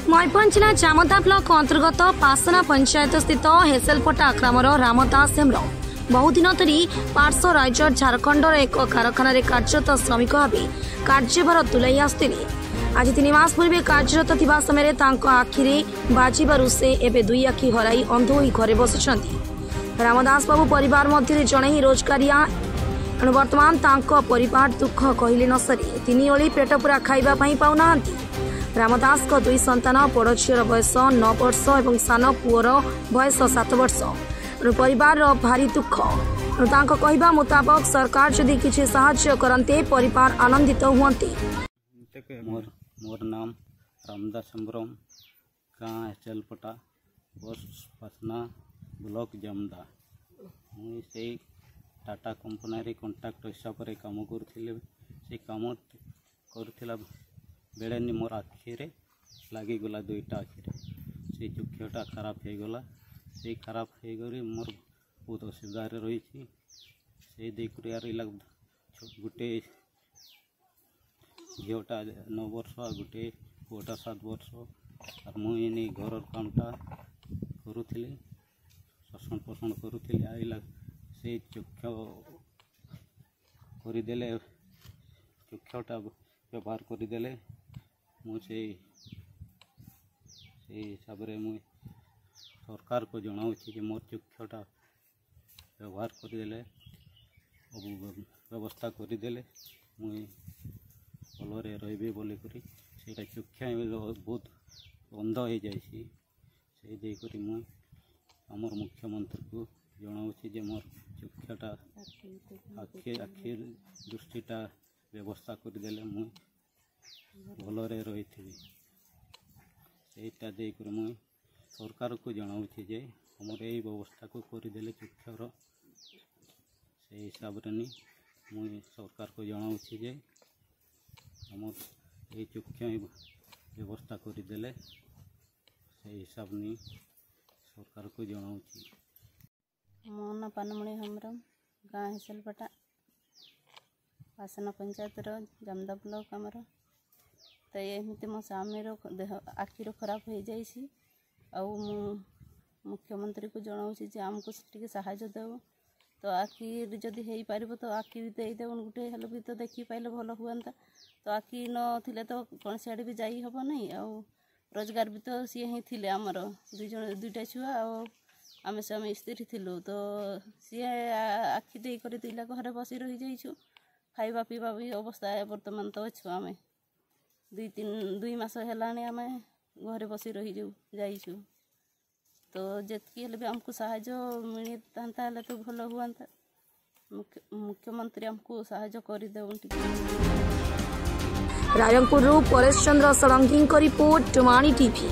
मयूरभंज जिला जामदा ब्लॉक अंतर्गत पासना पंचायत स्थित हेसेलपटा ग्रामर रामदास हेम्र बहुदिन धरी पार्श्व राज्य झारखंड एक कारखाना कार्यरत श्रमिक भाव कार्यभार तुलाई आसुले। आज 3 मास पूर्व कार्यरत थिबा समय आखिरे बाजिबारु से एबे 2 आखि हराई अंध होई घरे बसिछंती। रामदास बाबू परिवार मध्य जड़े ही रोजगारिया वर्तमान तांको परिवार दुख कहले न सरी 3 ओली पेट पूरा खाइबा पई पाउनाहांती। रामदास को 2 संतान बड़ झीर बयस 9 वर्ष और सान पुअर बयस 7 वर्ष। परिवार भारी दुख कहवा मुताबक सरकार जदि किसी साहाय्य करते परिवार आनंदित हुंते। मोर नाम रामदास हेम्ब्रम गाँ हेसेलपटा पोस्ट पासना ब्लॉक जामदा। मुझे टाटा कंपनी कंट्राक्ट हिसाब से कम करुले कम करुला बेले मोर आखिरे लगिगला 2टा आखिरे से चक्षुटा खराब हो गला। से खराब हो मोर बहुत असुविधा रही से देख गोटे झीटा 9 वर्ष गोटे पुआटा 7 वर्ष और मुझे घर कामटा करुली शोषण पोषण करुली आइला से चक्ष करदेले चक्षटा व्यवहार करदेले मुझे हिसाब से मुझे सरकार को जनाऊँ कि मोर चक्षटा व्यवहार करदेले व्यवस्था करदेले मुझे भलरे रही बोलिक चक्षा बहुत अंध हो जाकर मुझे आमर मुख्यमंत्री को जनाऊँ मोर चक्षटा आखि दृष्टिटा व्यवस्था करदेले मुझे भलरे रही सेटा देकर मुझे सरकार को जनाऊँ हमर यही व्यवस्था को करदेले चक्षर से हिसाब से नहीं मुझे सरकार को जनाऊँ हमर यही चक्ष व्यवस्था करदेले से हिसाब नहीं सरकार को जनाऊँ। मो ना पानमणि हेम्ब्रम गाँ हेसेलपटा पासना पंचायत जामदा ब्लॉक आमर तो एमती मो स्वामी देह आखिर खराब हो जाइए मुख्यमंत्री को जनाऊँ आमको टे साहाय्य देव तो आखिर जदि हो पार तो आखि भी देदेव गोटे हेल्प भी तो देखी पाइले भल हुआ तो आखि न तो कौन सियाड़े भी जाई हम नहीं रोजगार भी तो सी ही थे आमर 2टा छुआ आम स्वामी स्त्री थिलु तो सी आखि दे कर 2 लाख घरे बसी रही जाइछु खाइबा पीवा भी अवस्था बर्तमान तो अच्छु आम 2 मास है आम घरे बसी रही जाइछु तो जितकी भी आमको साहाय्य मिलता तो भल हुआ मुख्यमंत्री आमको साहाय्य करदेव। Raipur Paresh Chandra Sarangi report टुमाणी TV.